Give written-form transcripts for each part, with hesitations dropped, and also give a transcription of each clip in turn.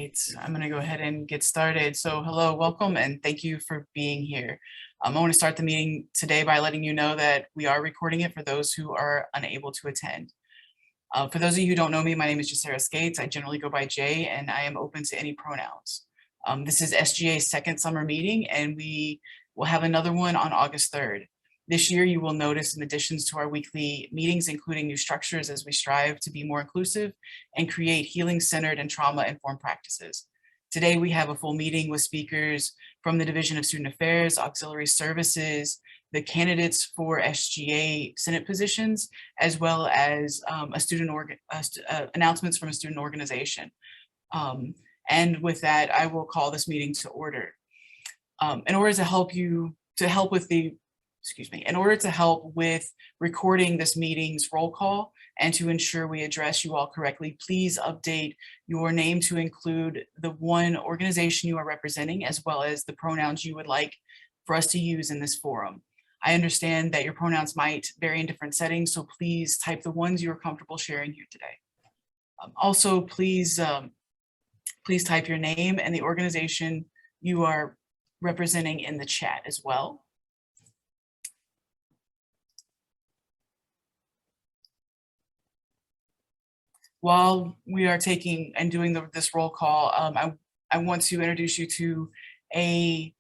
right, I'm going to go ahead and get started. So hello, welcome, and thank you for being here. I want to start the meeting today by letting you know that we are recording it for those who are unable to attend. For those of you who don't know me, my name is SGA Skates. I generally go by Jay, and I am open to any pronouns. This is SGA's second summer meeting, and we will have another one on August 3rd. This year, you will notice some additions to our weekly meetings, including new structures as we strive to be more inclusive and create healing-centered and trauma-informed practices. Today, we have a full meeting with speakers from the Division of Student Affairs, Auxiliary Services, the candidates for SGA Senate positions, as well as announcements from a student organization. And with that, I will call this meeting to order. In order to help with recording this meeting's roll call and to ensure we address you all correctly, please update your name to include the one organization you are representing, as well as the pronouns you would like for us to use in this forum. I understand that your pronouns might vary in different settings, so please type the ones you are comfortable sharing here today. Also, please type your name and the organization you are representing in the chat as well. While we are taking and doing this roll call, I want to introduce you to a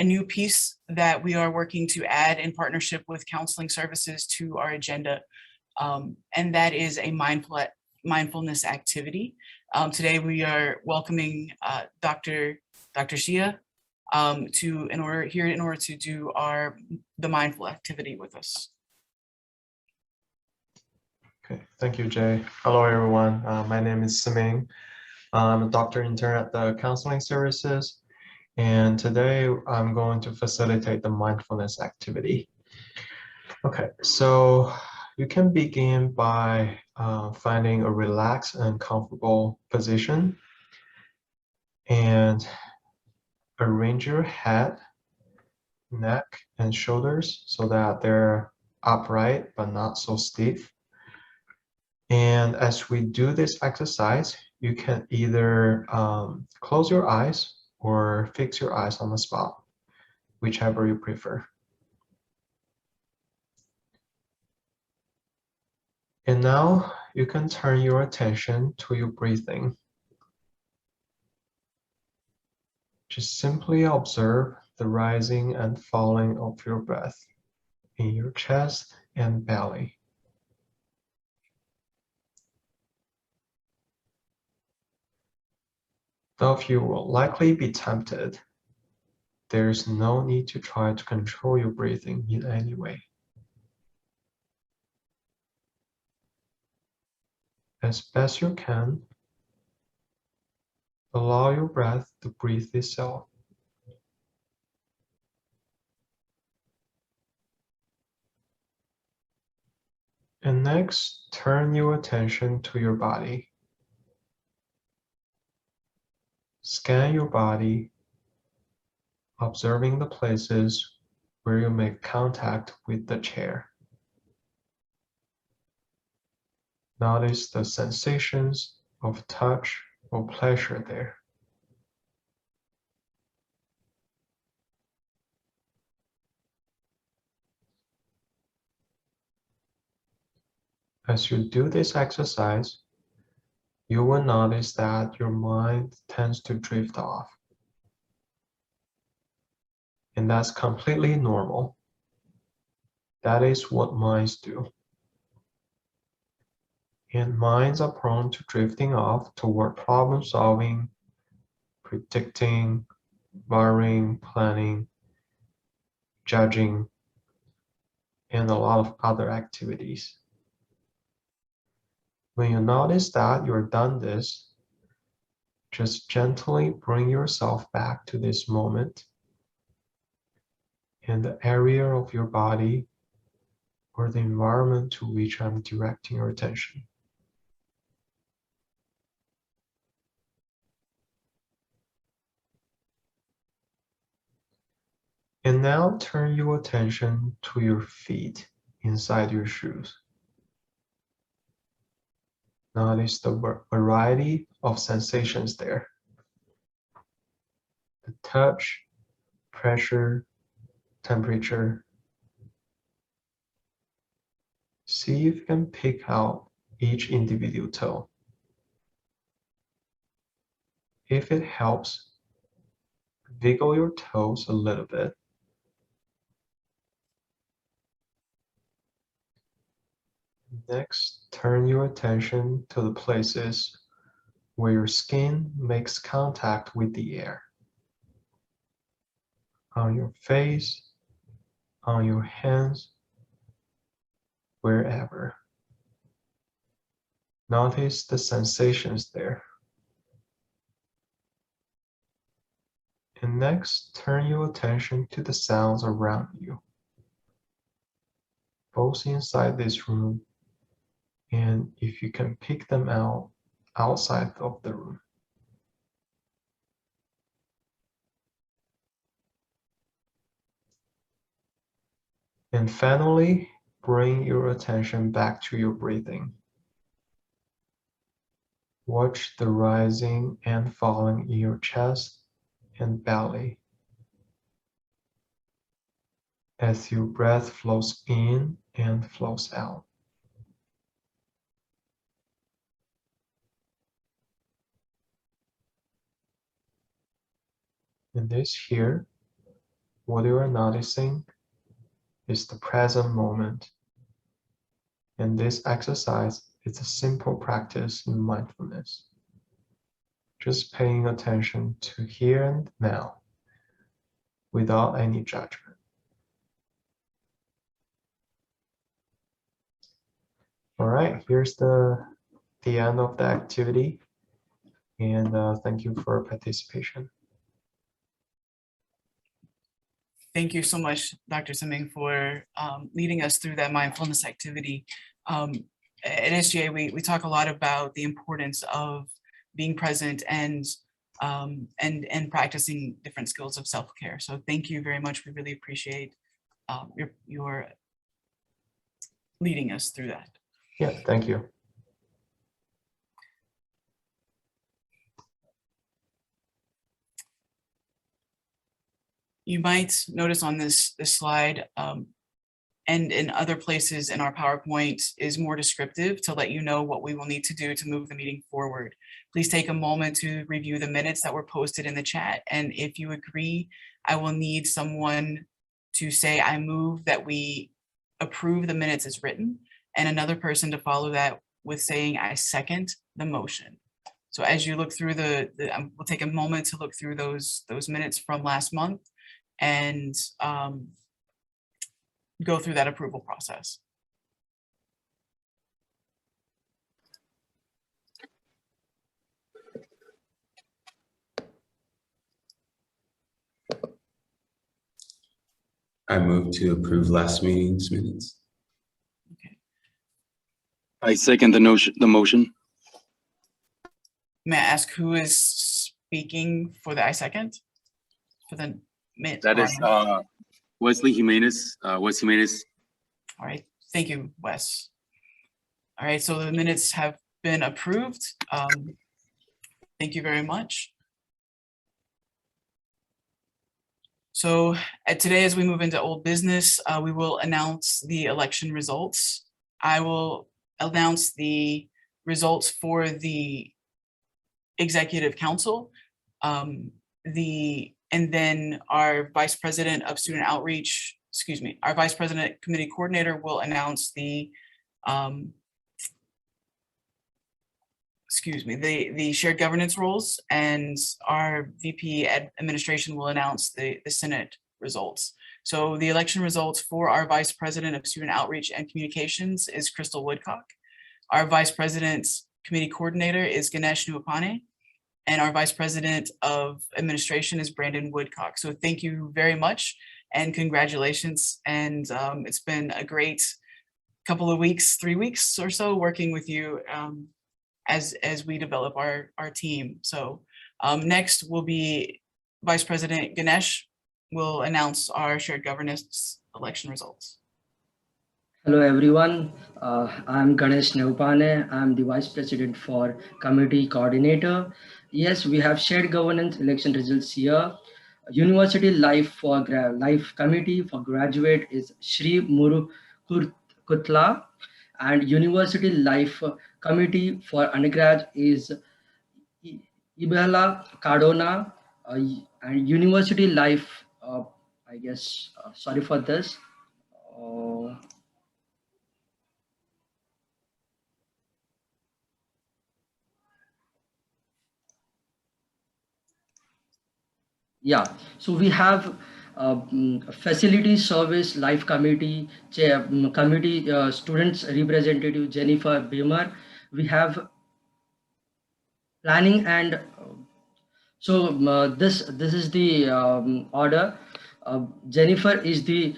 new piece that we are working to add in partnership with counseling services to our agenda, and that is a mindfulness activity. Today we are welcoming Dr. Shia in order to do the mindful activity with us. Okay, thank you, Jay. Hello, everyone. My name is Siming. I'm a doctor intern at the counseling services. And today I'm going to facilitate the mindfulness activity. Okay, so you can begin by finding a relaxed and comfortable position and arrange your head, neck, and shoulders so that they're upright but not so stiff. And as we do this exercise, you can either close your eyes or fix your eyes on the spot, whichever you prefer. And now you can turn your attention to your breathing. Just simply observe the rising and falling of your breath in your chest and belly. Though you will likely be tempted, there's no need to try to control your breathing in any way. As best you can, allow your breath to breathe itself. And next, turn your attention to your body. Scan your body, observing the places where you make contact with the chair. Notice the sensations of touch or pleasure there. As you do this exercise, you will notice that your mind tends to drift off. And that's completely normal. That is what minds do. And minds are prone to drifting off toward problem solving, predicting, worrying, planning, judging, and a lot of other activities. When you notice that you're done this, just gently bring yourself back to this moment in the area of your body or the environment to which I'm directing your attention. And now turn your attention to your feet inside your shoes. Notice the variety of sensations there. the touch, pressure, temperature. See if you can pick out each individual toe. If it helps, wiggle your toes a little bit. Next, turn your attention to the places where your skin makes contact with the air. On your face, on your hands, wherever. Notice the sensations there. And next, turn your attention to the sounds around you, both inside this room and if you can pick them out outside of the room. And finally, bring your attention back to your breathing. Watch the rising and falling in your chest and belly as your breath flows in and flows out. And this here, what you are noticing is the present moment. And this exercise is a simple practice in mindfulness. Just paying attention to here and now without any judgment. All right, here's the end of the activity. And thank you for participation. Thank you so much, Dr. Simming, for leading us through that mindfulness activity. At SGA, we talk a lot about the importance of being present and practicing different skills of self-care. So thank you very much. We really appreciate your leading us through that. Yeah, thank you. You might notice on this slide and in other places in our PowerPoint is more descriptive to let you know what we will need to do to move the meeting forward. Please take a moment to review the minutes that were posted in the chat. And if you agree, I will need someone to say, I move that we approve the minutes as written, and another person to follow that with saying, I second the motion. So as you look through we'll take a moment to look through those minutes from last month and go through that approval process. I move to approve last meeting's minutes. Okay. I second the motion. May I ask who is speaking for the I second? For the minutes? That is Wesley Jimenez. Wes Jimenez. All right, thank you, Wes. All right, so the minutes have been approved. Thank you very much. So today, as we move into old business, we will announce the election results. I will announce the results for the Executive Council, and then our Vice President of Student Outreach, our Vice President Committee Coordinator will announce the shared governance roles, and our VP Administration will announce the Senate results. So the election results for our Vice President of Student Outreach and Communications is Crystal Woodcock. Our Vice President Committee Coordinator is Ganesh Nuapane, and our Vice President of Administration is Brandon Woodcock. So thank you very much and congratulations. And it's been a great couple of weeks, 3 weeks or so working with you as we develop our team. So next will be Vice President Ganesh will announce our shared governance election results. Hello everyone, I'm Ganesh Neupane. I'm the Vice President for Committee Coordinator. Yes, we have shared governance election results here. University Life Committee for Graduate is Shri Muru Kutla, and University Life Committee for Undergrad is Ibella Cardona, and University Life, I guess, sorry for this. Uh, Yeah, so we have Facility Service Life Committee committee students representative Jennifer Beamer. We have planning and this is the order. Jennifer is the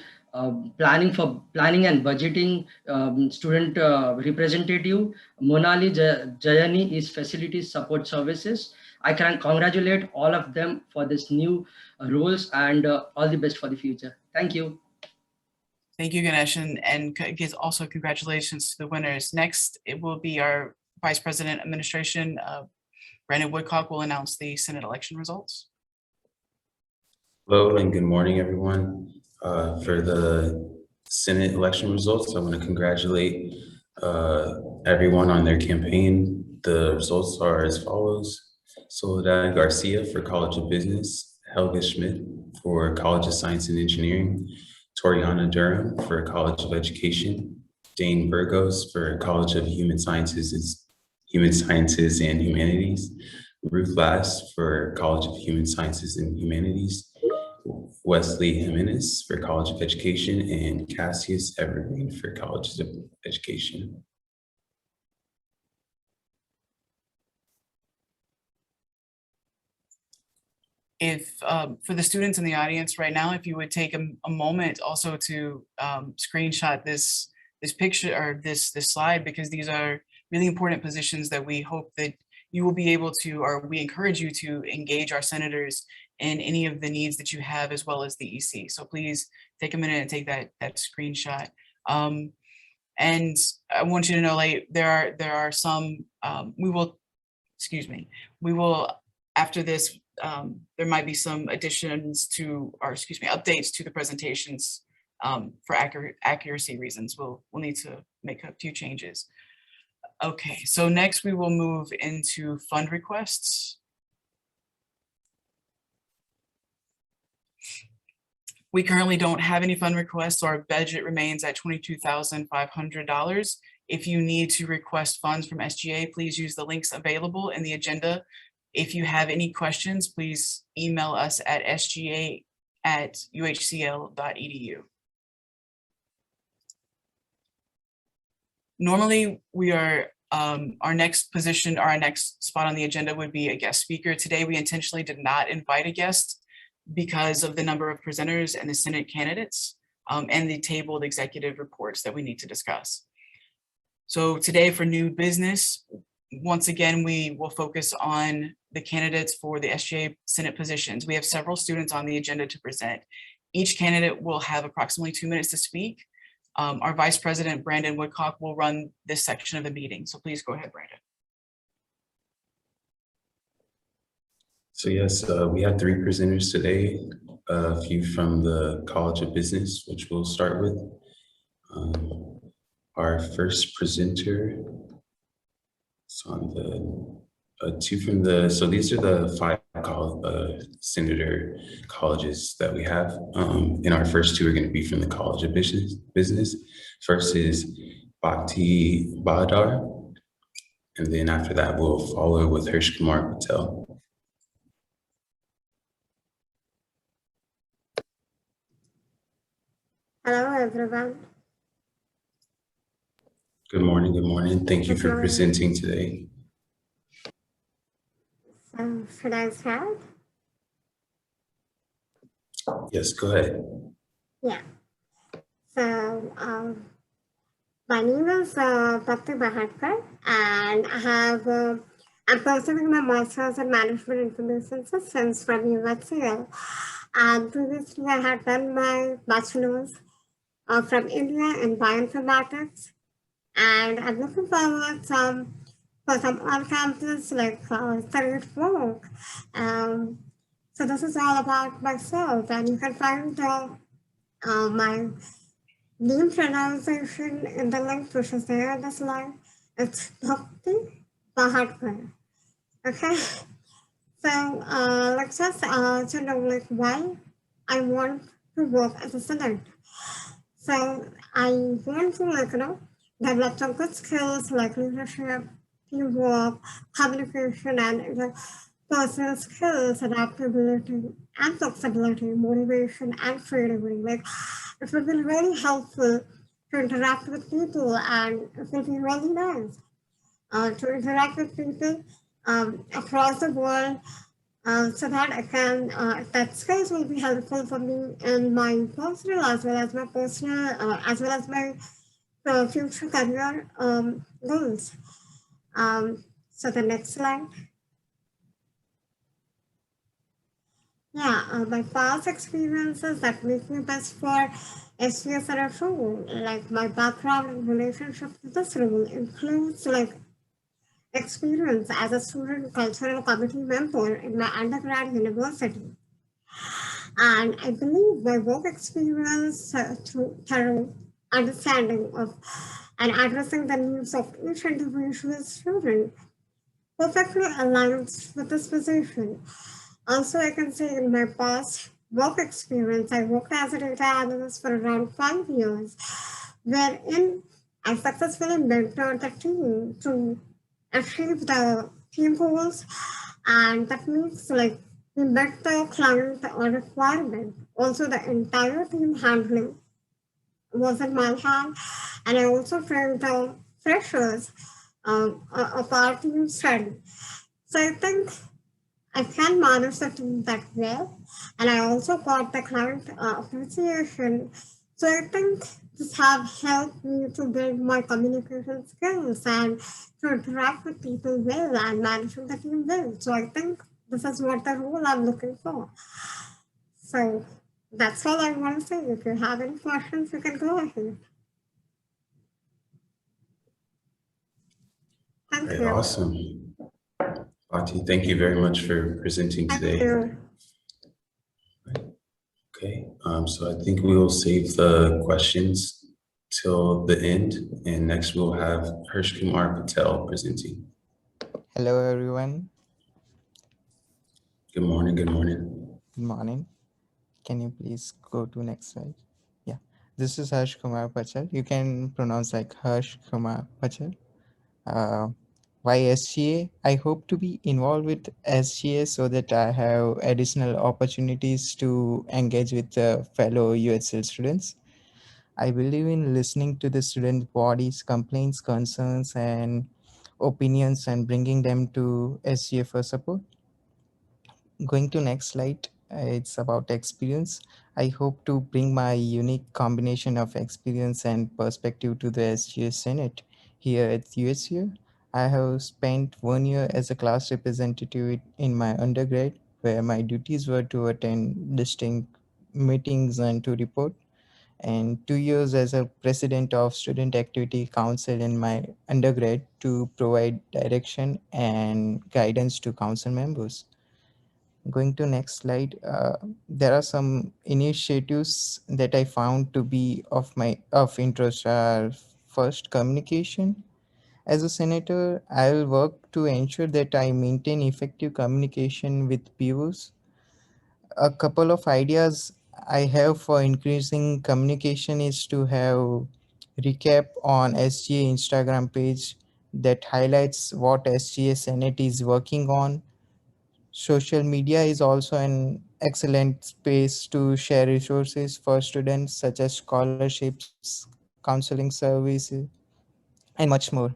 planning and budgeting student representative. Monali Jayani is facility support services. I can congratulate all of them for this new roles, and all the best for the future. Thank you. Thank you, Ganesh, and also congratulations to the winners. Next, it will be our Vice President Administration, Brandon Woodcock will announce the Senate election results. Hello and good morning, everyone. For the Senate election results, I want to congratulate everyone on their campaign. The results are as follows. Soledad Garcia for College of Business, Helga Schmidt for College of Science and Engineering, Toriana Durham for College of Education, Dane Burgos for College of Human Sciences and Humanities, Ruth Lass for College of Human Sciences and Humanities, Wesley Jimenez for College of Education, and Cassius Evergreen for College of Education. If for the students in the audience right now, if you would take a moment also to screenshot this picture or this slide, because these are really important positions that we hope that you will be able to, or we encourage you to engage our senators in any of the needs that you have, as well as the EC. So please take a minute and take that screenshot. And I want you to know, like, there are some, we will, after this, there might be some additions to, or updates to the presentations for accuracy reasons. We'll need to make a few changes. Okay, so next we will move into fund requests. We currently don't have any fund requests, so our budget remains at $22,500. If you need to request funds from SGA, please use the links available in the agenda. If you have any questions, please email us at sga@uhcl.edu. Normally, we are our next spot on the agenda would be a guest speaker. Today, we intentionally did not invite a guest because of the number of presenters and the Senate candidates and the tabled executive reports that we need to discuss. So today, for new business, once again, we will focus on the candidates for the SGA Senate positions. We have several students on the agenda to present. Each candidate will have approximately 2 minutes to speak. Our Vice President, Brandon Woodcock, will run this section of the meeting. So please go ahead, Brandon. So yes, we have 3 presenters today, a few from the College of Business, which we'll start with. Our first presenter is on the 2 from the, so these are the 5 senator colleges that we have. And our first 2 are going to be from the College of Business. First is Bhakti Badar, and then after that we'll follow with Harsh Kumar Patel. Hello, everyone. Good morning, good morning. Thank you for presenting today. So, should I start? Yes, go ahead. Yeah. So, my name is Bhakti Bahatkar, and I'm pursuing my master's in management information systems from UHCL. And previously, I had done my bachelor's from India in bioinformatics, and I'm looking forward for some on-campus like career work. So this is all about myself, and you can find my name pronunciation in the link which is there in the slide. It's Bhakti Bahadkar. Okay, so let's just to know like why I want to work as a student. So I want to develop some good skills like leadership, teamwork, communication, and personal skills, adaptability, and flexibility, motivation, and creativity. Like it would be really helpful to interact with people, and it would be really nice to interact with people across the world so that I can, that skills will be helpful for me in my personal as well as my personal, as well as my future career goals. So the next slide. Yeah, my past experiences that make me best for SGA Summer role. Like my background in relationship to this role includes like experience as a student cultural committee member in my undergrad university. And I believe my work experience through thorough understanding of and addressing the needs of each individual student perfectly aligns with this position. Also, I can say in my past work experience, I worked as a data analyst for around 5 years, wherein I successfully mentored the team to achieve the team goals, and that means like we met the client requirement. Also, the entire team handling was in my hand, and I also trained the freshers of our team study. So I think I can manage the team that well, and I also got the client appreciation. So I think this have helped me to build my communication skills and to interact with people well and managing the team well. So I think this is what the role I'm looking for. So that's all I want to say. If you have any questions, you can go ahead. Thank Right, you. awesome. Bhakti, thank you very much for presenting Thank today. you. Okay, so I think we will save the questions till the end, and next we'll have Harsh Kumar Patel presenting. Hello everyone, Good morning, good morning. good morning. Can you please go to next slide? Yeah, this is Harsh Kumar Pachal. You can pronounce like Harsh Kumar Pachal. Uh, why SGA? I hope to be involved with SGA so that I have additional opportunities to engage with fellow UHL students. I believe in listening to the student bodies, complaints, concerns, and opinions and bringing them to SGA for support. Going to next slide, it's about experience. I hope to bring my unique combination of experience and perspective to the SGS Senate here at USU. I have spent 1 year as a class representative in my undergrad, where my duties were to attend distinct meetings and to report, and 2 years as a president of student activity council in my undergrad to provide direction and guidance to council members. Going to next slide, there are some initiatives that I found to be of interest. Are first, communication. As a senator, I will work to ensure that I maintain effective communication with peers. A couple of ideas I have for increasing communication is to have recap on SGA Instagram page that highlights what SGA Senate is working on. Social media is also an excellent space to share resources for students such as scholarships, counseling services, and much more.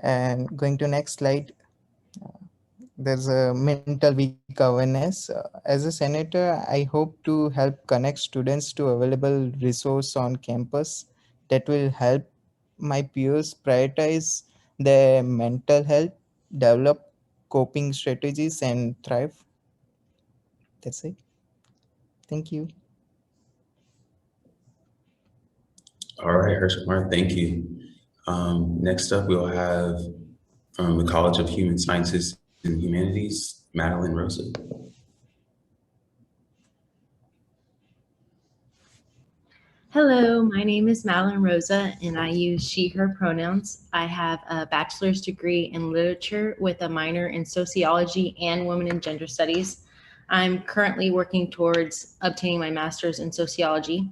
And going to next slide, there's a mental week awareness. As a senator, I hope to help connect students to available resource on campus that will help my peers prioritize their mental health, develop coping strategies, and thrive. That's it. Thank you. All right, Harsh Kumar, thank you. Next up, we'll have from the College of Human Sciences and Humanities, Madeline Rosa. Hello, my name is Madeline Rosa and I use she, her pronouns. I have a bachelor's degree in literature with a minor in sociology and women and gender studies. I'm currently working towards obtaining my master's in sociology.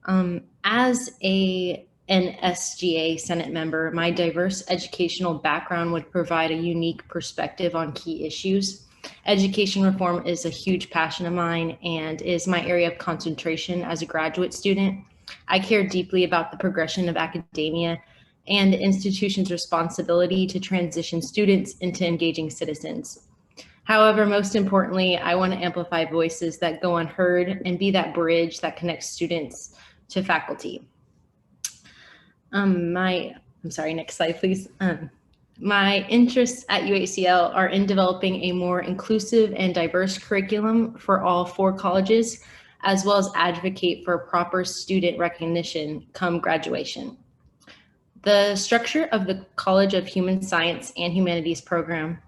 As an SGA Senate member, my diverse educational background would provide a unique perspective on key issues. Education reform is a huge passion of mine and is my area of concentration as a graduate student. I care deeply about the progression of academia and the institution's responsibility to transition students into engaging citizens. However, most importantly, I want to amplify voices that go unheard and be that bridge that connects students to faculty. Next slide, please. My interests at UHCL are in developing a more inclusive and diverse curriculum for all 4 colleges, as well as advocate for proper student recognition come graduation. The structure of the College of Human Science and Humanities program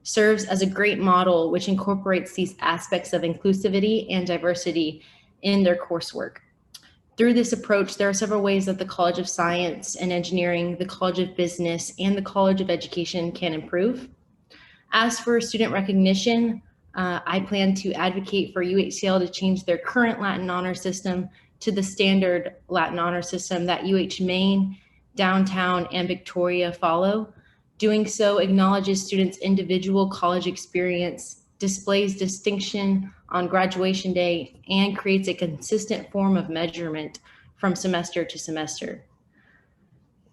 serves as a great model which incorporates these aspects of inclusivity and diversity in their coursework. Through this approach, there are several ways that the College of Science and Engineering, the College of Business, and the College of Education can improve. As for student recognition, I plan to advocate for UHCL to change their current Latin honor system to the standard Latin honor system that UH Maine, Downtown, and Victoria follow. Doing so acknowledges students' individual college experience, displays distinction on graduation day, and creates a consistent form of measurement from semester to semester.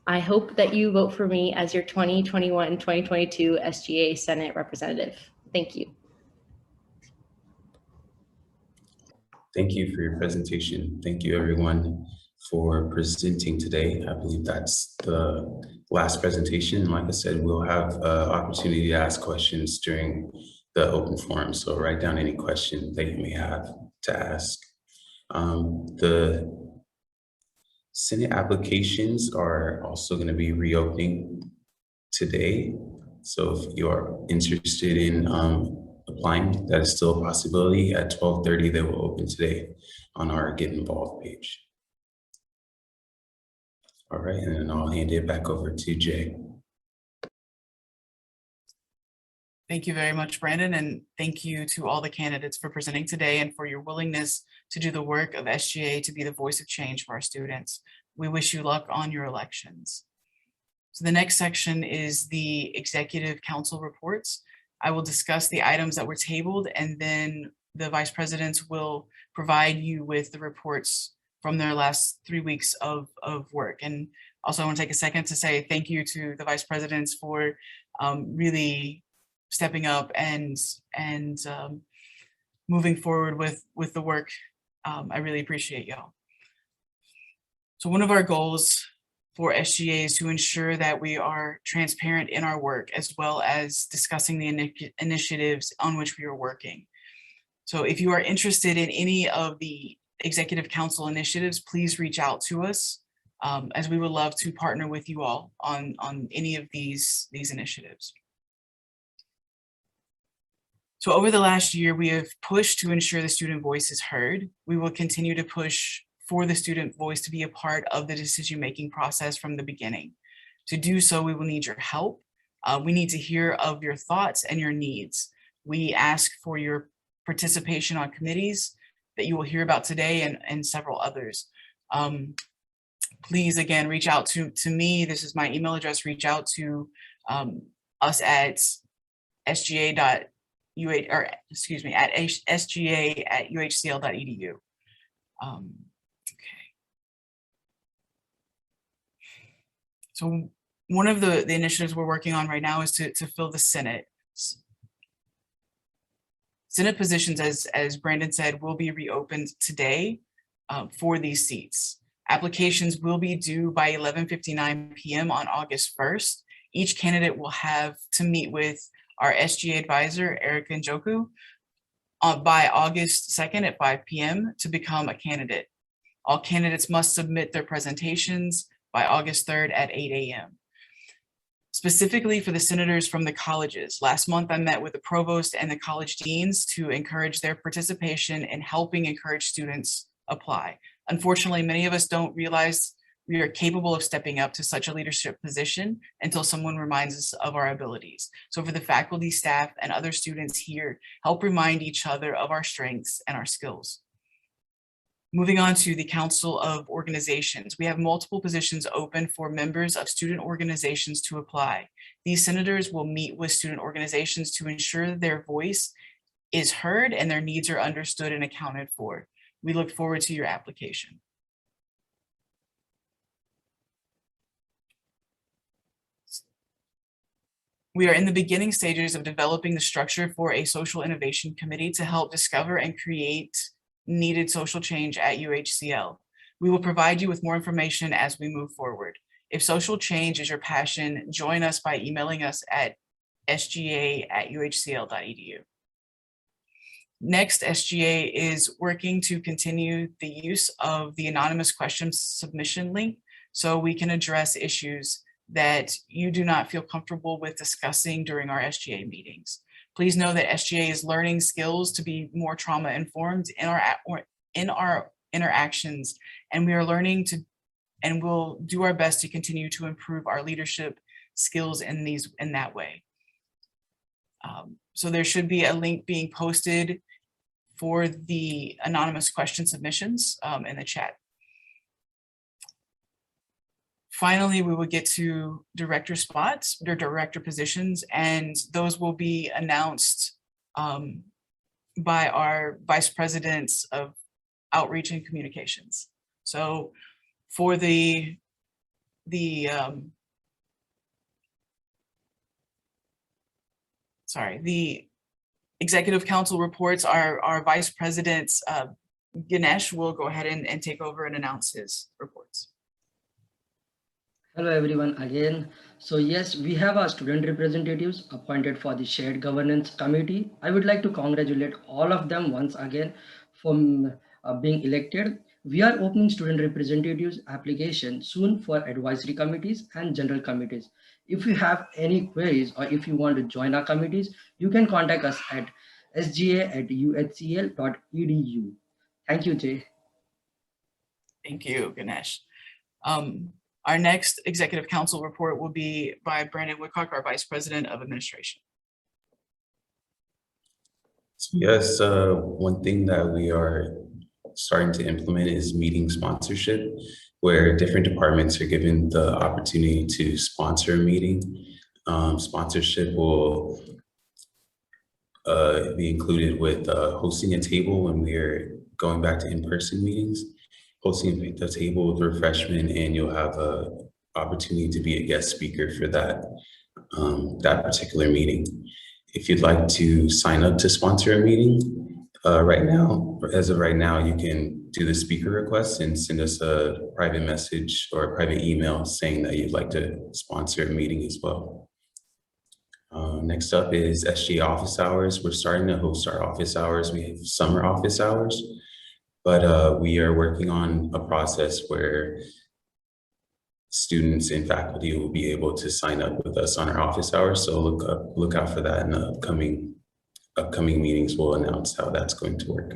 I hope that you vote for me as your 2021-2022 SGA Senate representative. Thank you. Thank you for your presentation. Thank you everyone for presenting today. I believe that's the last presentation. Like I said, we'll have an opportunity to ask questions during the open forum. So write down any question that you may have to ask. The Senate applications are also going to be reopening today. So if you are interested in applying, that is still a possibility. At 12:30, they will open today on our Get Involved page. All right, and then I'll hand it back over to Jay. Thank you very much, Brandon, and thank you to all the candidates for presenting today and for your willingness to do the work of SGA to be the voice of change for our students. We wish you luck on your elections. So the next section is the Executive Council reports. I will discuss the items that were tabled, and then the vice presidents will provide you with the reports from their last 3 weeks of work. And also I want to take a second to say thank you to the vice presidents for really stepping up and moving forward with the work. I really appreciate y'all. So one of our goals for SGA is to ensure that we are transparent in our work, as well as discussing the initiatives on which we are working. So if you are interested in any of the Executive Council initiatives, please reach out to us, as we would love to partner with you all on any of these initiatives. So over the last year, we have pushed to ensure the student voice is heard. We will continue to push for the student voice to be a part of the decision-making process from the beginning. To do so, we will need your help. We need to hear of your thoughts and your needs. We ask for your participation on committees that you will hear about today and several others. Please, again, reach out to me. This is my email address. Reach out to us at sga@uhcl.edu. So one of the initiatives we're working on right now is to fill the Senate. Senate positions, as Brandon said, will be reopened today for these seats. Applications will be due by 11:59 p.m. on August 1st. Each candidate will have to meet with our SGA advisor, Erica Njoku, by August 2nd at 5 p.m. to become a candidate. All candidates must submit their presentations by August 3rd at 8 a.m. Specifically for the senators from the colleges, last month I met with the provost and the college deans to encourage their participation in helping encourage students apply. Unfortunately, many of us don't realize we are capable of stepping up to such a leadership position until someone reminds us of our abilities. So for the faculty, staff, and other students here, help remind each other of our strengths and our skills. Moving on to the Council of Organizations, we have multiple positions open for members of student organizations to apply. These senators will meet with student organizations to ensure their voice is heard and their needs are understood and accounted for. We look forward to your application. We are in the beginning stages of developing the structure for a social innovation committee to help discover and create needed social change at UHCL. We will provide you with more information as we move forward. If social change is your passion, join us by emailing us at sga@uhcl.edu. Next, SGA is working to continue the use of the anonymous question submission link so we can address issues that you do not feel comfortable with discussing during our SGA meetings. Please know that SGA is learning skills to be more trauma informed in our interactions, and we are learning to, and we'll do our best to continue to improve our leadership skills in that way. So there should be a link being posted for the anonymous question submissions in the chat. Finally, we will get to director spots, or director positions, and those will be announced by our vice presidents of outreach and communications. So for the executive council reports, our vice presidents, Ganesh will go ahead and take over and announce his reports. Hello everyone again. So yes, we have our student representatives appointed for the shared governance committee. I would like to congratulate all of them once again for being elected. We are opening student representatives application soon for advisory committees and general committees. If you have any queries or if you want to join our committees, you can contact us at sga@uhcl.edu. Thank you, Jay. Thank you, Ganesh. Our next executive council report will be by Brandon Woodcock, our Vice President of Administration. Yes, one thing that we are starting to implement is meeting sponsorship, where different departments are given the opportunity to sponsor a meeting. Sponsorship will be included with hosting a table when we're going back to in-person meetings, hosting the table with refreshment, and you'll have an opportunity to be a guest speaker for that, that particular meeting. If you'd like to sign up to sponsor a meeting, as of right now, you can do the speaker request and send us a private message or a private email saying that you'd like to sponsor a meeting as well. Next up is SGA office hours. We're starting to host our office hours. We have summer office hours, but we are working on a process where students and faculty will be able to sign up with us on our office hours. So look out for that in the upcoming meetings. We'll announce how that's going to work.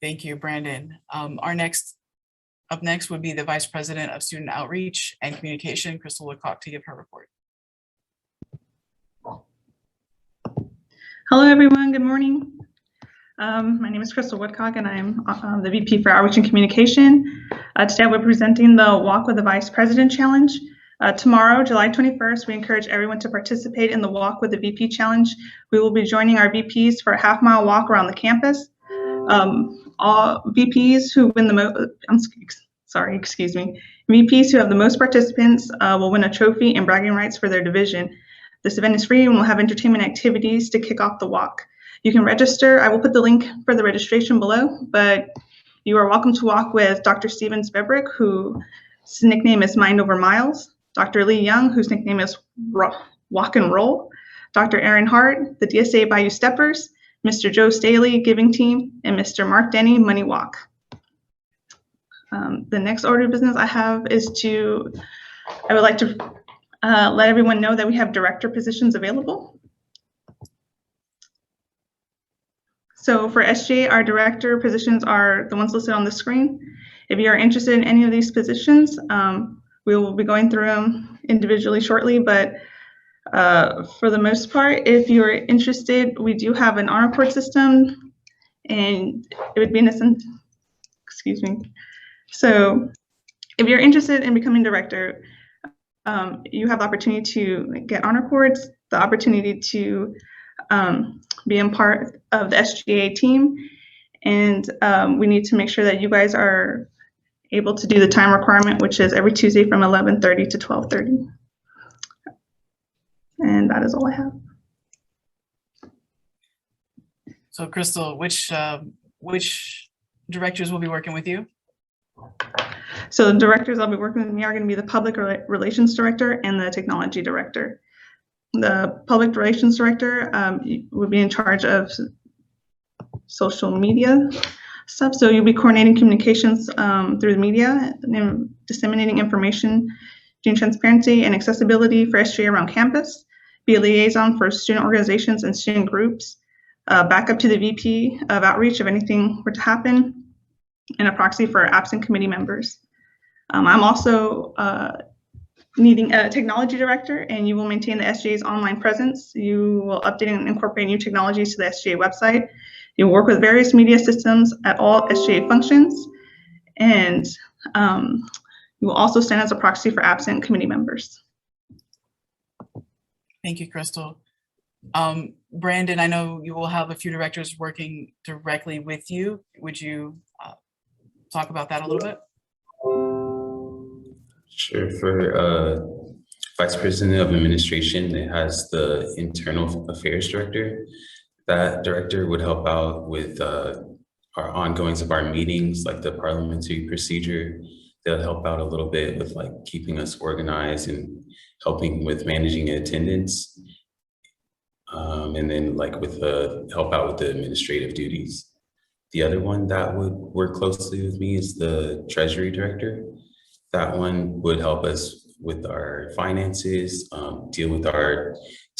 Thank you, Brandon. Up next would be the Vice President of Student Outreach and Communication, Crystal Woodcock, to give her report. Hello, everyone. Good morning. My name is Crystal Woodcock, and I'm the VP for Outreach and Communication. Today, we're presenting the Walk with the Vice President Challenge. Tomorrow, July 21st, we encourage everyone to participate in the Walk with the VP Challenge. We will be joining our VPs for a half-mile walk around the campus. All VPs who win the most, VPs who have the most participants will win a trophy and bragging rights for their division. This event is free and will have entertainment activities to kick off the walk. You can register. I will put the link for the registration below, but you are welcome to walk with Dr. Steven Svebrick, whose nickname is Mind Over Miles, Dr. Lee Young, whose nickname is Walk and Roll, Dr. Aaron Hart, the DSA Bayou Steppers, Mr. Joe Staley, Giving Team, and Mr. Mark Denny, Money Walk. The next order of business I have is I would like to let everyone know that we have director positions available. So for SGA, our director positions are the ones listed on the screen. If you are interested in any of these positions, we will be going through them individually shortly, but for the most part, if you're interested, we do have an honor cord system, and it would be excuse me. So if you're interested in becoming director, you have the opportunity to get honor cords, the opportunity to be a part of the SGA team, and we need to make sure that you guys are able to do the time requirement, which is every Tuesday from 11:30 to 12:30. And that is all I have. So Crystal, which directors will be working with you? So the directors I'll be working with me are going to be the public relations director and the technology director. The public relations director will be in charge of social media stuff. So you'll be coordinating communications through the media and disseminating information, doing transparency and accessibility for SGA around campus, be a liaison for student organizations and student groups, back up to the VP of outreach if anything were to happen, and a proxy for absent committee members. I'm also needing a technology director, and you will maintain the SGA's online presence. You will update and incorporate new technologies to the SGA website. You will work with various media systems at all SGA functions, and you will also stand as a proxy for absent committee members. Thank you, Crystal. Brandon, I know you will have a few directors working directly with you. Would you talk about that a little bit? Sure. For Vice President of Administration, it has the Internal Affairs Director. That director would help out with our ongoings of our meetings, like the parliamentary procedure. They'll help out a little bit with like keeping us organized and helping with managing attendance. And then like with help out with the administrative duties. The other one that would work closely with me is the Treasury Director. That one would help us with our finances, deal with our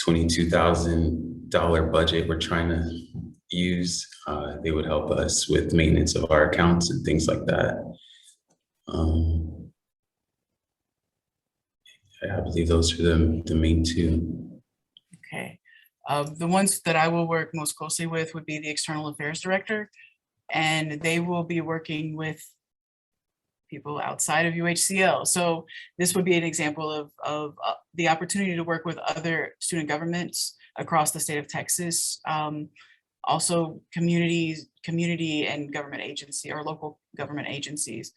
$22,000 budget we're trying to use. They would help us with maintenance of our accounts and things like that. I believe those are the main two. Okay. The ones that I will work most closely with would be the External Affairs Director, and they will be working with people outside of UHCL. So this would be an example of the opportunity to work with other student governments across the state of Texas. Also community and government agency or local government agencies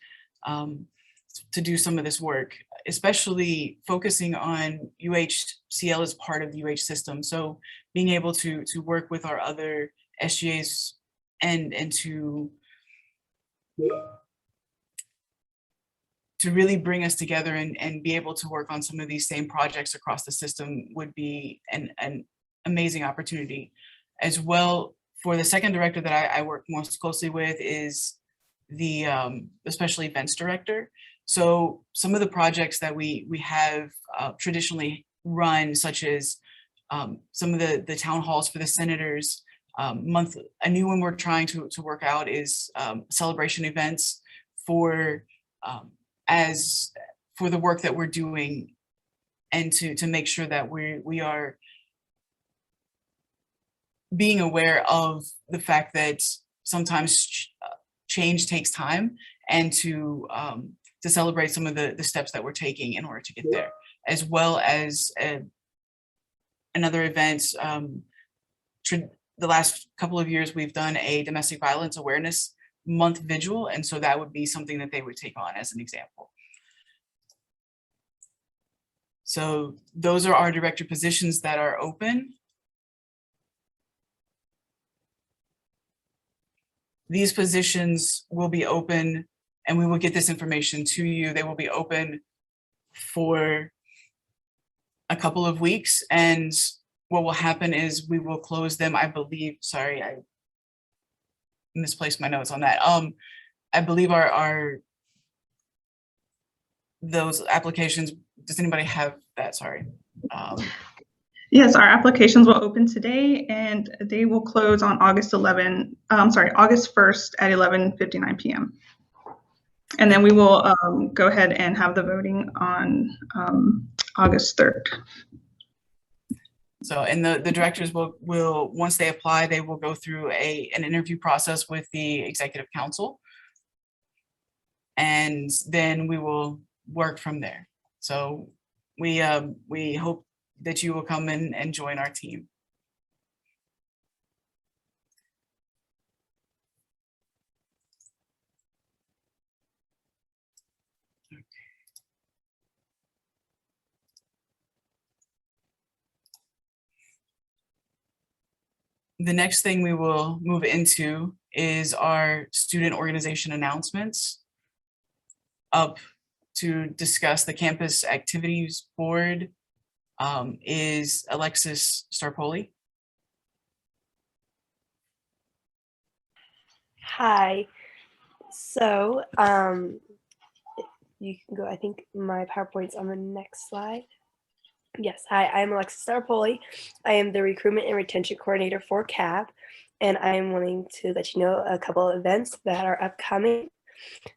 to do some of this work, especially focusing on UHCL as part of the UH system. So being able to work with our other SGAs and to really bring us together and be able to work on some of these same projects across the system would be an amazing opportunity. As well, for the second director that I work most closely with is the Special Events Director. So some of the projects that we have traditionally run, such as some of the town halls for the senators, a new one we're trying to work out is celebration events for the work that we're doing, and to make sure that we are being aware of the fact that sometimes change takes time, and to celebrate some of the steps that we're taking in order to get there, as well as another event. The last couple of years, we've done a domestic violence awareness month vigil, and so that would be something that they would take on as an example. So those are our director positions that are open. These positions will be open, and we will get this information to you. They will be open for a couple of weeks, and what will happen is we will close them, I believe. Sorry, I misplaced my notes on that. I believe those applications, does anybody have that? Sorry. Yes, our applications will open today and they will close on August 1st at 11:59 p.m. And then we will go ahead and have the voting on August 3rd. So, and the directors will, once they apply, they will go through an interview process with the executive council. And then we will work from there. So we hope that you will come in and join our team. The next thing we will move into is our student organization announcements. Up to discuss the campus activities board is Alexis Starpoli. Hi. So you can go, I think my PowerPoint's on the next slide. Yes, hi, I'm Alexis Starpoli. I am the recruitment and retention coordinator for CAP, and I am wanting to let you know a couple of events that are upcoming.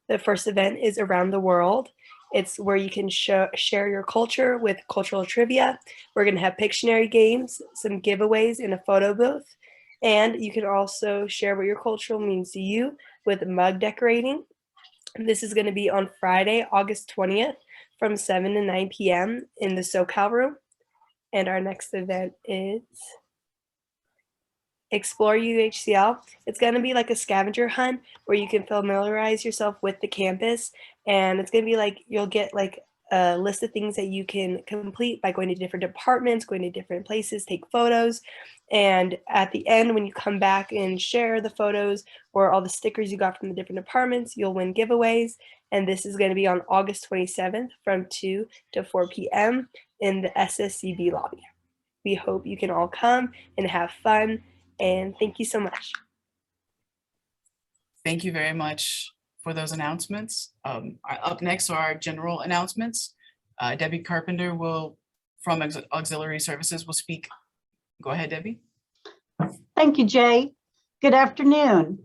The first event is Around the World. It's where you can share your culture with cultural trivia. We're going to have Pictionary games, some giveaways, in a photo booth. And you can also share what your culture means to you with mug decorating. This is going to be on Friday, August 20th from 7 to 9 p.m. in the SoCal room. And our next event is Explore UHCL. It's going to be like a scavenger hunt where you can familiarize yourself with the campus, and it's going to be like you'll get like a list of things that you can complete by going to different departments, going to different places, take photos, and at the end when you come back and share the photos or all the stickers you got from the different departments, you'll win giveaways. And this is going to be on August 27th from 2 to 4 p.m. in the SSCB lobby. We hope you can all come and have fun. And thank you so much. Thank you very much for those announcements. Up next are our general announcements. Debbie Carpenter from Auxiliary Services will speak. Go ahead, Debbie. Thank you, Jay. Good afternoon.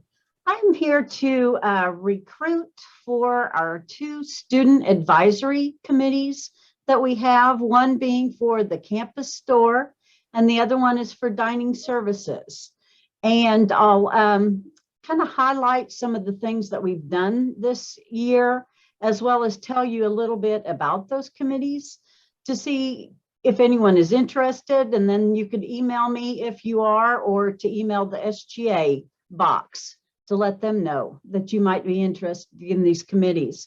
I'm here to recruit for our 2 student advisory committees that we have, one being for the campus store and the other one is for dining services. And I'll kind of highlight some of the things that we've done this year, as well as tell you a little bit about those committees to see if anyone is interested. And then you could email me if you are, or to email the SGA box to let them know that you might be interested in these committees.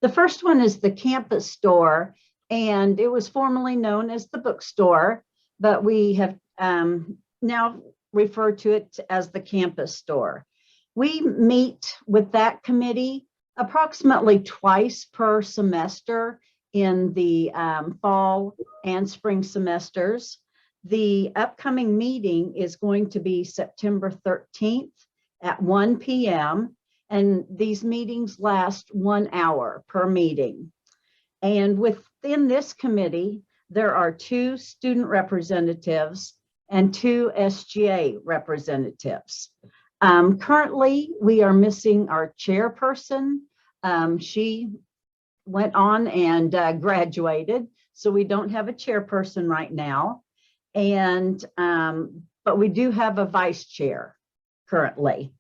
The first one is the campus store, and it was formerly known as the bookstore, but we have now referred to it as the campus store. We meet with that committee approximately twice per semester in the fall and spring semesters. The upcoming meeting is going to be September 13th at 1 p.m. and these meetings last 1 hour per meeting. And within this committee, there are 2 student representatives and 2 SGA representatives. Currently, we are missing our chairperson. She went on and graduated, so we don't have a chairperson right now. And but we do have a vice chair currently.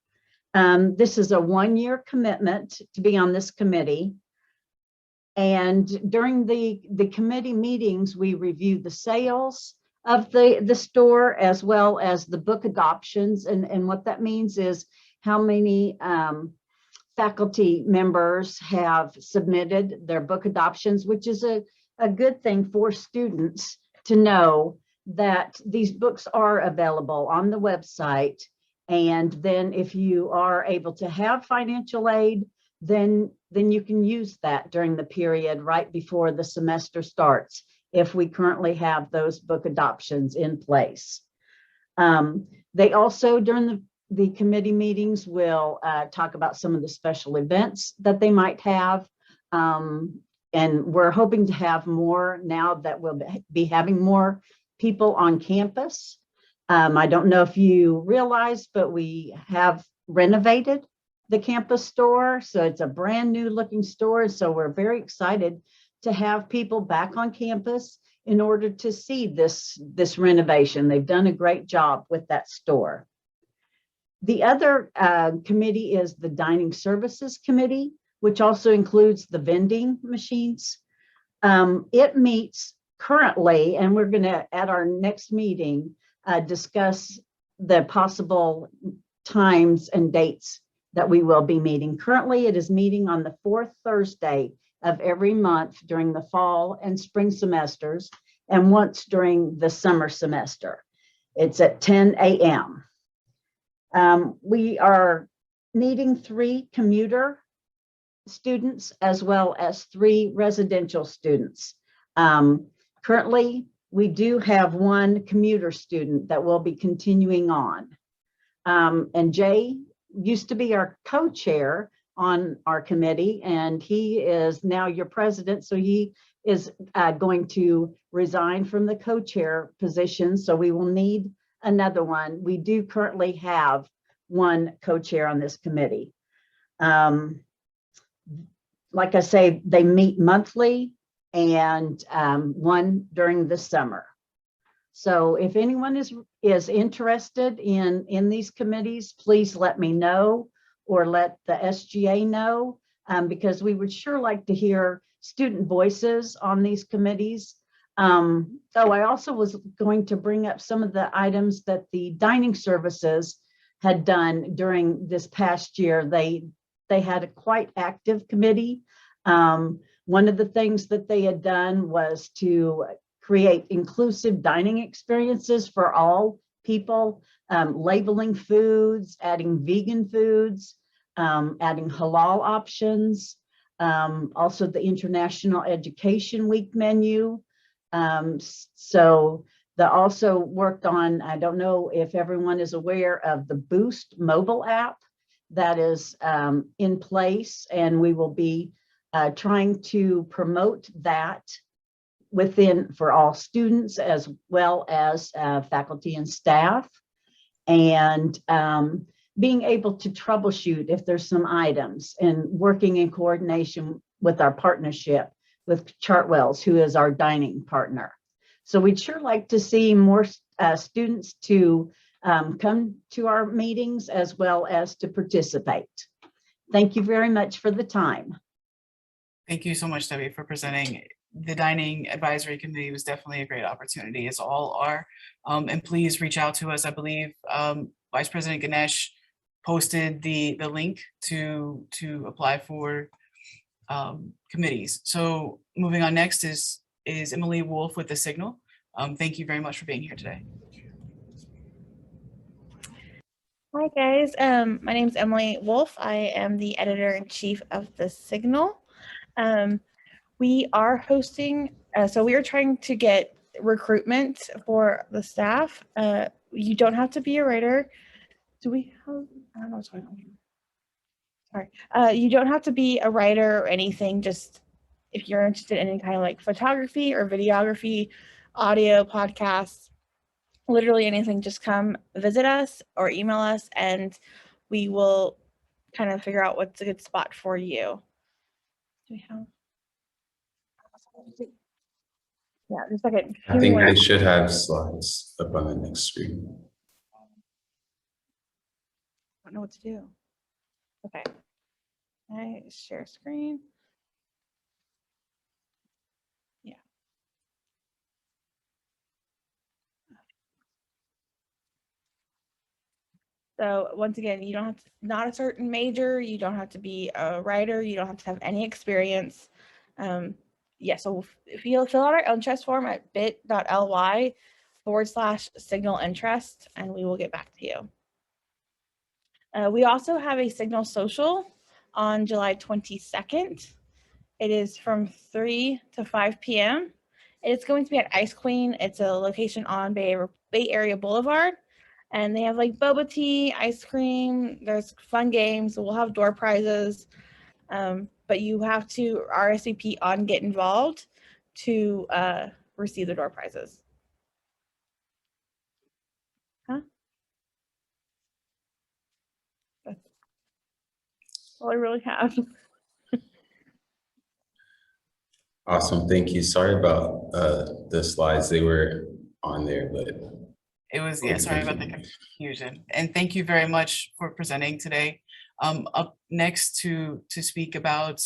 This is a 1-year commitment to be on this committee. And during the committee meetings, we review the sales of the store as well as the book adoptions. And what that means is how many faculty members have submitted their book adoptions, which is a good thing for students to know that these books are available on the website. And then if you are able to have financial aid, then you can use that during the period right before the semester starts, if we currently have those book adoptions in place. They also, during the committee meetings, will talk about some of the special events that they might have. And we're hoping to have more now that we'll be having more people on campus. I don't know if you realize, but we have renovated the campus store. So it's a brand new looking store. So we're very excited to have people back on campus in order to see this renovation. They've done a great job with that store. The other committee is the Dining Services Committee, which also includes the vending machines. It meets currently, and we're going to, at our next meeting, discuss the possible times and dates that we will be meeting. Currently, it is meeting on the fourth Thursday of every month during the fall and spring semesters, and once during the summer semester. It's at 10 a.m. We are needing 3 commuter students as well as 3 residential students. Currently, we do have 1 commuter student that will be continuing on. And Jay used to be our co-chair on our committee, and he is now your president. So he is going to resign from the co-chair position. So we will need another one. We do currently have 1 co-chair on this committee. Like I say, they meet monthly and 1 during the summer. So if anyone is interested in these committees, please let me know or let the SGA know, because we would sure like to hear student voices on these committees. Oh, I also was going to bring up some of the items that the dining services had done during this past year. They had a quite active committee. One of the things that they had done was to create inclusive dining experiences for all people, labeling foods, adding vegan foods, adding halal options, also the International Education Week menu. So they also worked on, I don't know if everyone is aware of the Boost mobile app that is in place, and we will be trying to promote that for all students as well as faculty and staff, and being able to troubleshoot if there's some items, and working in coordination with our partnership with Chartwells, who is our dining partner. So we'd sure like to see more students to come to our meetings as well as to participate. Thank you very much for the time. Thank you so much, Debbie, for presenting. The Dining Advisory Committee was definitely a great opportunity, as all are. And please reach out to us. I believe Vice President Ganesh posted the link to apply for committees. So moving on, next is Emily Wolf with The Signal. Thank you very much for being here today. Hi guys, my name is Emily Wolf. I am the editor-in-chief of The Signal. We are hosting, so we are trying to get recruitment for the staff. You don't have to be a writer. Do we have, I don't know what's going on here. Sorry. You don't have to be a writer or anything, just if you're interested in any kind of like photography or videography, audio, podcasts, literally anything, just come visit us or email us and we will kind of figure out what's a good spot for you. Do we have? Yeah, just a second. I think they should have slides up on the next screen. I don't know what to do. Okay. Can I share screen? Yeah. So once again, you don't have to, not a certain major, you don't have to be a writer, you don't have to have any experience. Yeah, so if you fill out our interest form at bit.ly/signal interest, and we will get back to you. We also have a Signal Social on July 22nd. It is from 3 to 5 p.m. It's going to be at Ice Queen. It's a location on Bay Area Boulevard. And they have like boba tea, ice cream, there's fun games. We'll have door prizes. But you have to RSVP on Get Involved to receive the door prizes. Well, I really have. Awesome, thank you. Sorry about the slides, they were on there, but It was, yeah, sorry about the confusion. And thank you very much for presenting today. Up next to speak about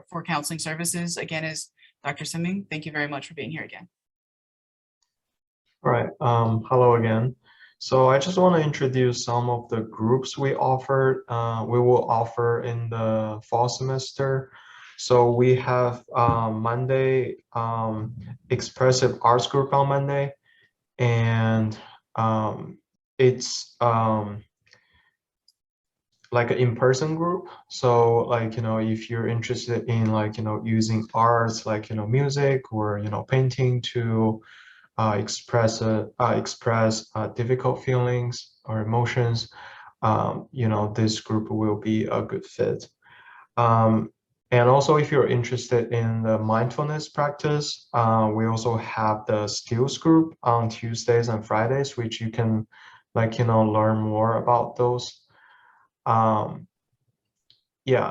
for counseling services again is Dr. Simming. Thank you very much for being here again. All right, hello again. So I just want to introduce some of the groups we will offer in the fall semester. So we have Monday, expressive arts group on Monday, and it's like an in-person group. So like, if you're interested in like, using arts, like, music or, painting to express difficult feelings or emotions, this group will be a good fit. And also, if you're interested in the mindfulness practice, we also have the skills group on Tuesdays and Fridays, which you can learn more about those. Yeah,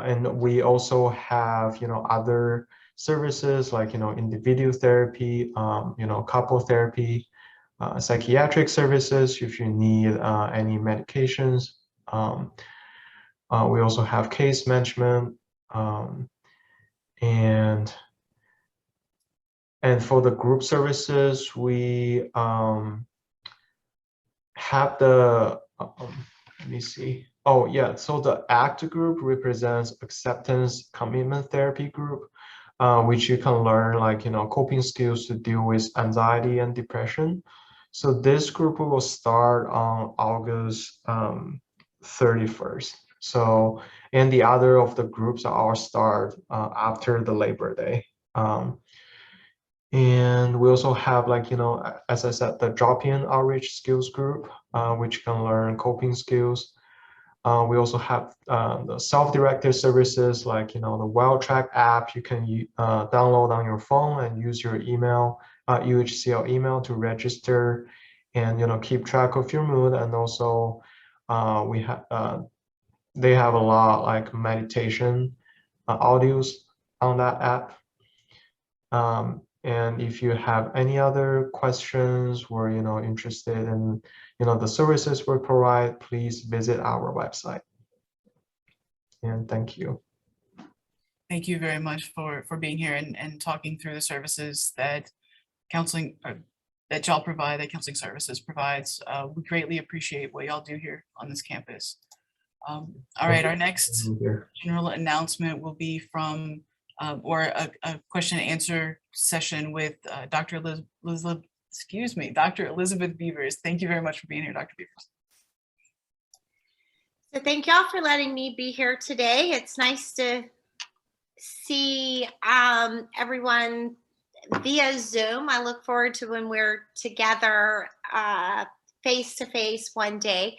and we also have, other services like, individual therapy, couple therapy, psychiatric services if you need any medications. We also have case management, and for the group services, we have the, let me see. Oh yeah, so the ACT group represents acceptance commitment therapy group, which you can learn like, coping skills to deal with anxiety and depression. So this group will start on August 31st. So, and the other of the groups are all start after the Labor Day. And we also have like, as I said, the drop-in outreach skills group, which can learn coping skills. We also have the self-directed services like, the WellTrack app you can download on your phone and use your email, UHCL email to register and, keep track of your mood. And also we have, they have a lot like meditation audios on that app. And if you have any other questions or, interested in, the services we provide, please visit our website. And thank you. Thank you very much for being here and talking through the services that counseling that y'all provide, that counseling services provides. We greatly appreciate what y'all do here on this campus. All right, our next general announcement will be from or a question and answer session with Dr. Elizabeth Beavers. Thank you very much for being here, Dr. Beavers. So thank y'all for letting me be here today. It's nice to see everyone via Zoom. I look forward to when we're together face to face one day.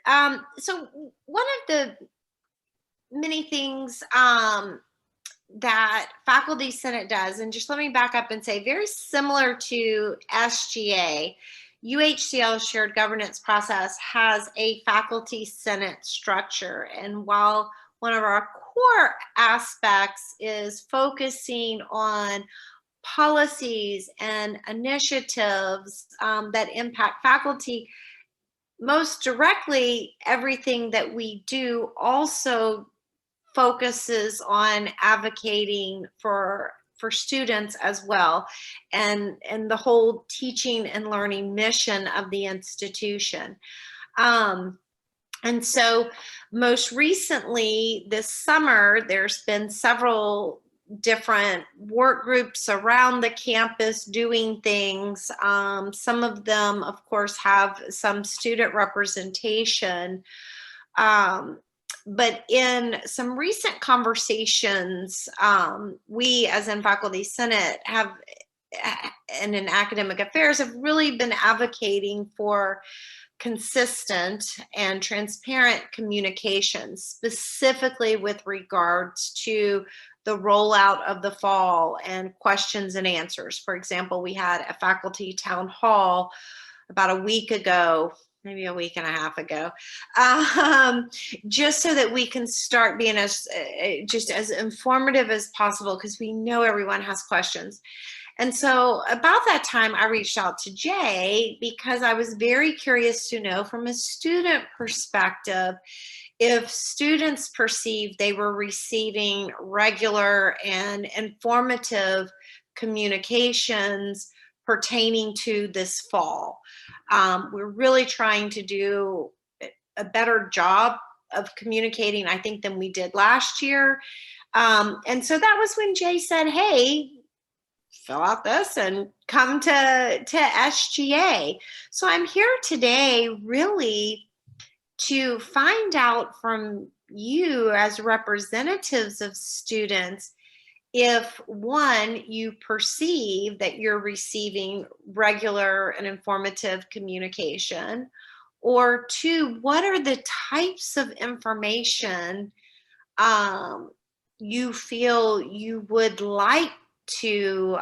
So one of the many things that Faculty Senate does, and just let me back up and say, very similar to SGA, UHCL shared governance process has a Faculty Senate structure. And while one of our core aspects is focusing on policies and initiatives that impact faculty, most directly, everything that we do also focuses on advocating for students as well, and the whole teaching and learning mission of the institution. And so most recently this summer, there's been several different work groups around the campus doing things. Some of them, of course, have some student representation. But in some recent conversations, we as in Faculty Senate have, and in academic affairs, have really been advocating for consistent and transparent communication, specifically with regards to the rollout of the fall and questions and answers. For example, we had a faculty town hall about a week ago maybe a week and a half ago, just so that we can start being as just as informative as possible, because we know everyone has questions. And so about that time, I reached out to Jay because I was very curious to know from a student perspective if students perceived they were receiving regular and informative communications pertaining to this fall. We're really trying to do a better job of communicating, I think, than we did last year. And so that was when Jay said, hey, fill out this and come to SGA. So I'm here today really to find out from you as representatives of students if, one, you perceive that you're receiving regular and informative communication, or two, what are the types of information you feel you would like to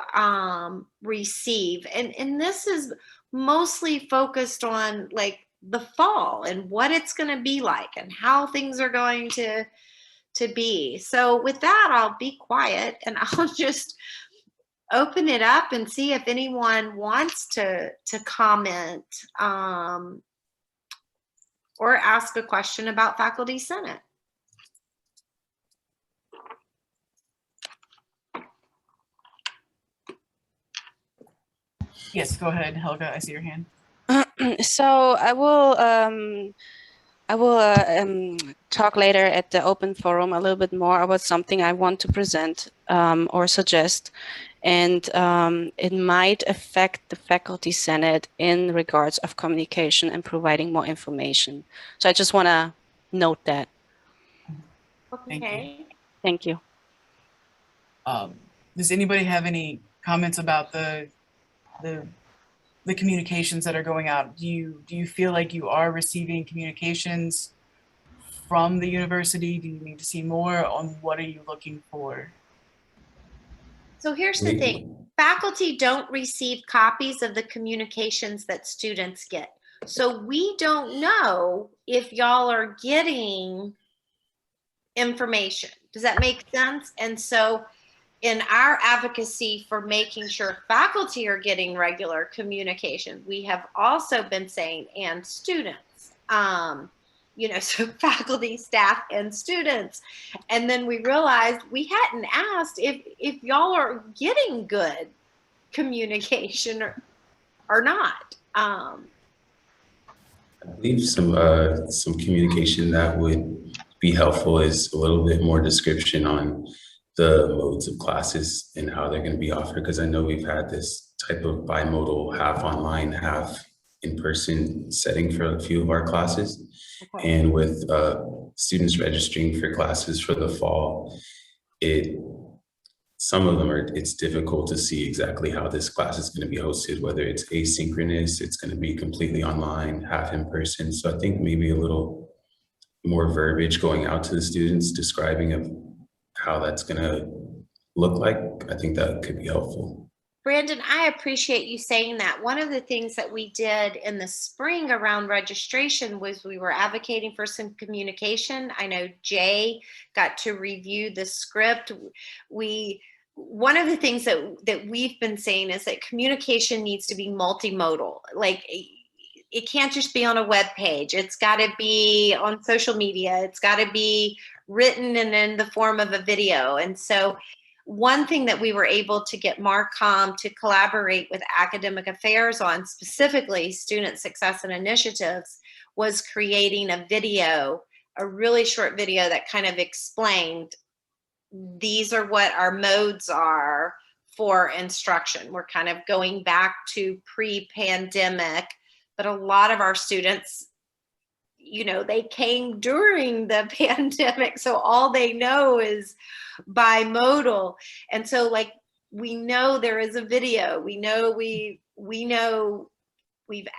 receive. And this is mostly focused on like the fall and what it's going to be like and how things are going to be. So with that, I'll be quiet and I'll just open it up and see if anyone wants to comment or ask a question about Faculty Senate. Yes, go ahead, Helga. I see your hand. So I will talk later at the open forum a little bit more about something I want to present or suggest, and it might affect the Faculty Senate in regards of communication and providing more information. So I just want to note that. Okay. Thank you. Does anybody have any comments about the communications that are going out? Do you feel like you are receiving communications from the university? Do you need to see more on what are you looking for? So here's the thing. Faculty don't receive copies of the communications that students get. So we don't know if y'all are getting information. Does that make sense? And so in our advocacy for making sure faculty are getting regular communication, we have also been saying, and students, so faculty, staff, and students. And then we realized we hadn't asked if y'all are getting good communication or not. I believe some communication that would be helpful is a little bit more description on the modes of classes and how they're going to be offered, because I know we've had this type of bimodal, half online, half in-person setting for a few of our classes. Okay. And with students registering for classes for the fall, some of them it's difficult to see exactly how this class is going to be hosted, whether it's asynchronous, it's going to be completely online, half in person. So I think maybe a little more verbiage going out to the students describing of how that's going to look like. I think that could be helpful. Brandon, I appreciate you saying that. One of the things that we did in the spring around registration was we were advocating for some communication. I know Jay got to review the script. One of the things that we've been saying is that communication needs to be multimodal. Like, it can't just be on a web page. It's got to be on social media. It's got to be written and in the form of a video. And so one thing that we were able to get Marcom to collaborate with academic affairs on, specifically student success and initiatives, was creating a video, a really short video that kind of explained these are what our modes are for instruction. We're kind of going back to pre-pandemic, but a lot of our students, they came during the pandemic, so all they know is bimodal. And so, like, we know there is a video. We know we've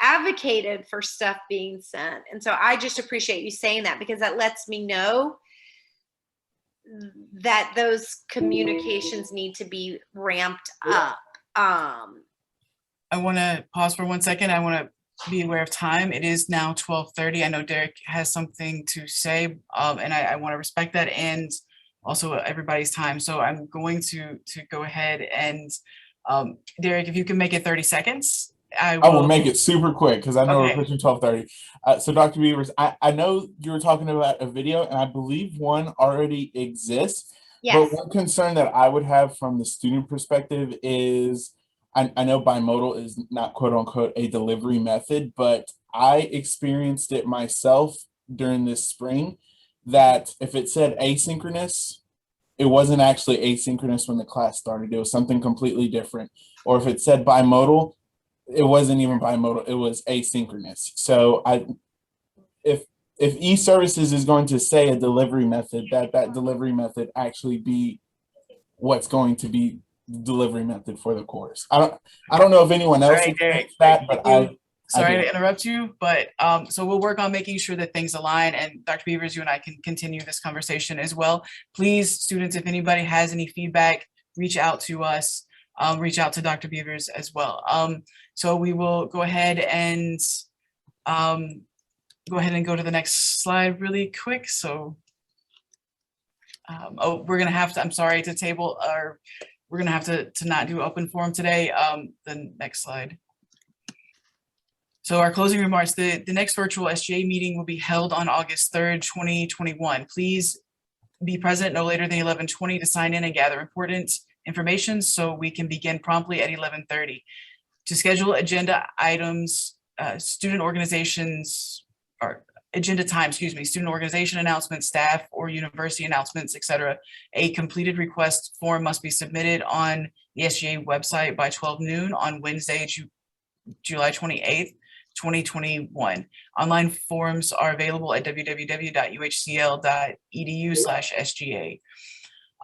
advocated for stuff being sent. And so I just appreciate you saying that, because that lets me know that those communications need to be ramped up. I want to pause for 1 second. I want to be aware of time. It is now 12:30. I know Derek has something to say, and I want to respect that and also everybody's time. So I'm going to go ahead and Derek, if you can make it 30 seconds, I will make it super quick because I know Okay. we're pushing 12:30. So Dr. Beavers, I know you were talking about a video, and I believe one already exists. Yes. But one concern that I would have from the student perspective is, I know bimodal is not quote unquote a delivery method, but I experienced it myself during this spring, that if it said asynchronous, it wasn't actually asynchronous when the class started. It was something completely different. Or if it said bimodal, it wasn't even bimodal, it was asynchronous. So if e-services is going to say a delivery method, that delivery method actually be what's going to be the delivery method for the course. I don't know if anyone else thinks that, but sorry to interrupt you, but so we'll work on making sure that things align. And Dr. Beavers, you and I can continue this conversation as well. Please, students, if anybody has any feedback, reach out to us, reach out to Dr. Beavers as well. So we will go ahead and go to the next slide really quick. So, we're gonna have to, I'm sorry to table, or we're gonna have to not do open forum today. The next slide. So our closing remarks, the next virtual SGA meeting will be held on August 3rd, 2021. Please be present no later than 11:20 to sign in and gather important information so we can begin promptly at 11:30. To schedule agenda items, student organizations, or agenda time, student organization announcements, staff or university announcements, etc. A completed request form must be submitted on the SGA website by 12 noon on Wednesday, July 28th, 2021. Online forms are available at www.uhcl.edu/SGA.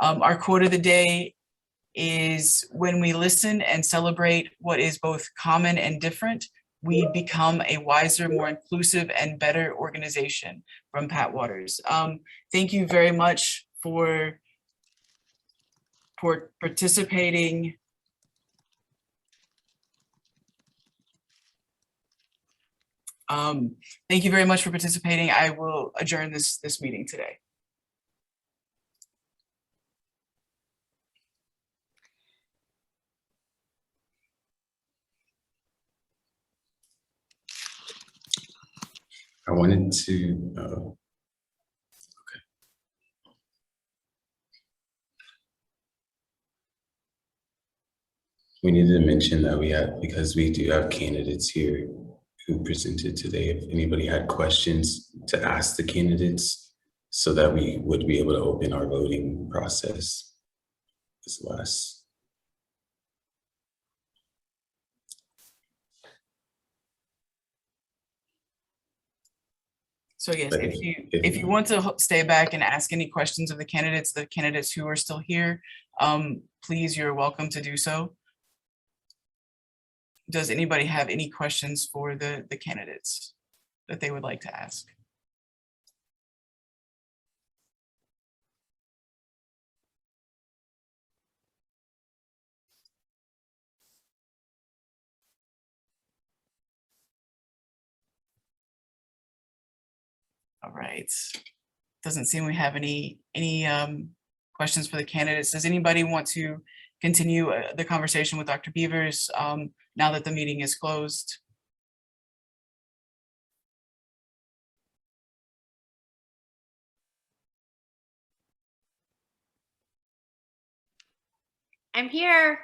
Our quote of the day is, when we listen and celebrate what is both common and different, we become a wiser, more inclusive, and better organization, from Pat Waters. Thank you very much for participating. Thank you very much for participating. I will adjourn this meeting today. I wanted to, okay. We needed to mention that because we do have candidates here who presented today, if anybody had questions, to ask the candidates so that we would be able to open our voting process as last. So yes, if you want to stay back and ask any questions of the candidates who are still here, please, you're welcome to do so. Does anybody have any questions for the candidates that they would like to ask? All right. Doesn't seem we have any questions for the candidates. Does anybody want to continue the conversation with Dr. Beavers now that the meeting is closed? I'm here.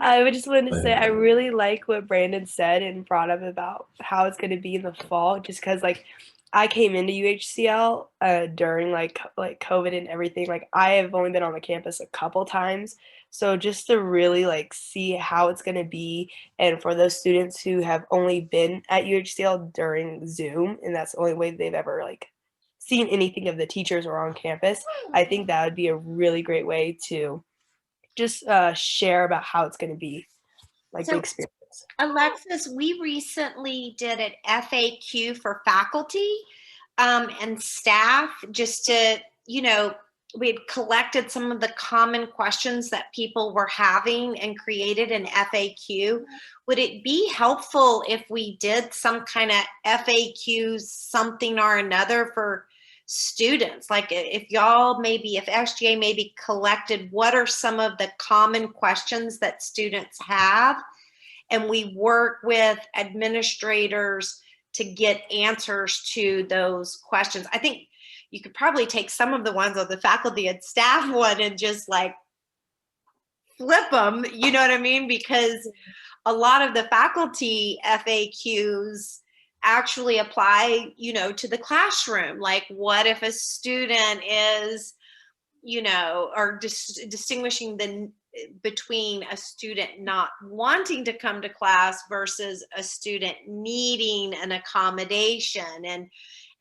I would just want to say I really like what Brandon said and brought up about how it's going to be in the fall, just because like I came into UHCL during like COVID and everything. Like I have only been on the campus a couple times, so just to really like see how it's going to be, and for those students who have only been at UHCL during Zoom and that's the only way they've ever like seen anything of the teachers or on campus, I think that would be a really great way to just share about how it's going to be, like the experience. Alexis, we recently did an FAQ for faculty and staff, just to, we had collected some of the common questions that people were having and created an FAQ. Would it be helpful if we did some kind of FAQ, something or another for students? Like if y'all maybe, if SGA maybe collected what are some of the common questions that students have, and we work with administrators to get answers to those questions. I think you could probably take some of the ones on the faculty and staff one and just like flip them, you know what I mean? Because a lot of the faculty FAQs actually apply, you know, to the classroom. Like what if a student is, you know, or distinguishing between a student not wanting to come to class versus a student needing an accommodation,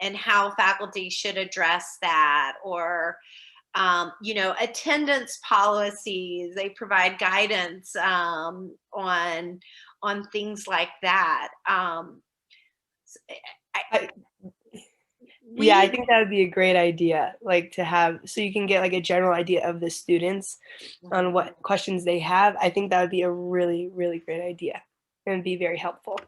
and how faculty should address that, or you know, attendance policies. They provide guidance on things like that. Yeah, I think that would be a great idea, like to have, so you can get like a general idea of the students on what questions they have. I think that would be a really, really great idea and be very helpful.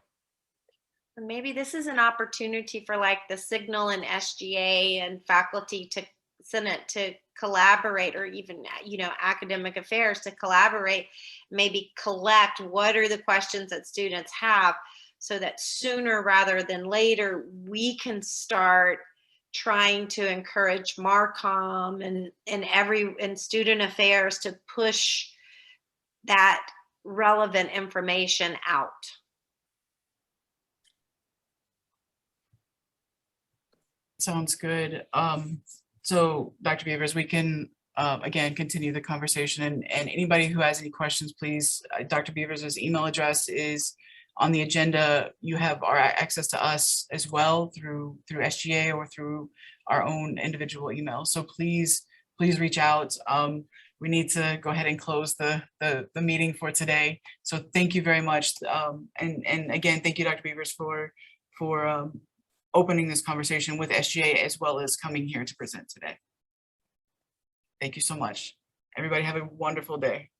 Maybe this is an opportunity for like the Signal and SGA and faculty to Senate to collaborate, or even, you know, academic affairs to collaborate, maybe collect what are the questions that students have, so that sooner rather than later, we can start trying to encourage MARCOM and student affairs to push that relevant information out. Sounds good. So Dr. Beavers, we can again continue the conversation, and anybody who has any questions, please, Dr. Beavers' email address is on the agenda. You have our access to us as well through SGA or through our own individual email. So please reach out. We need to go ahead and close the meeting for today. So thank you very much. And again, thank you, Dr. Beavers, for opening this conversation with SGA as well as coming here to present today. Thank you so much. Everybody have a wonderful day.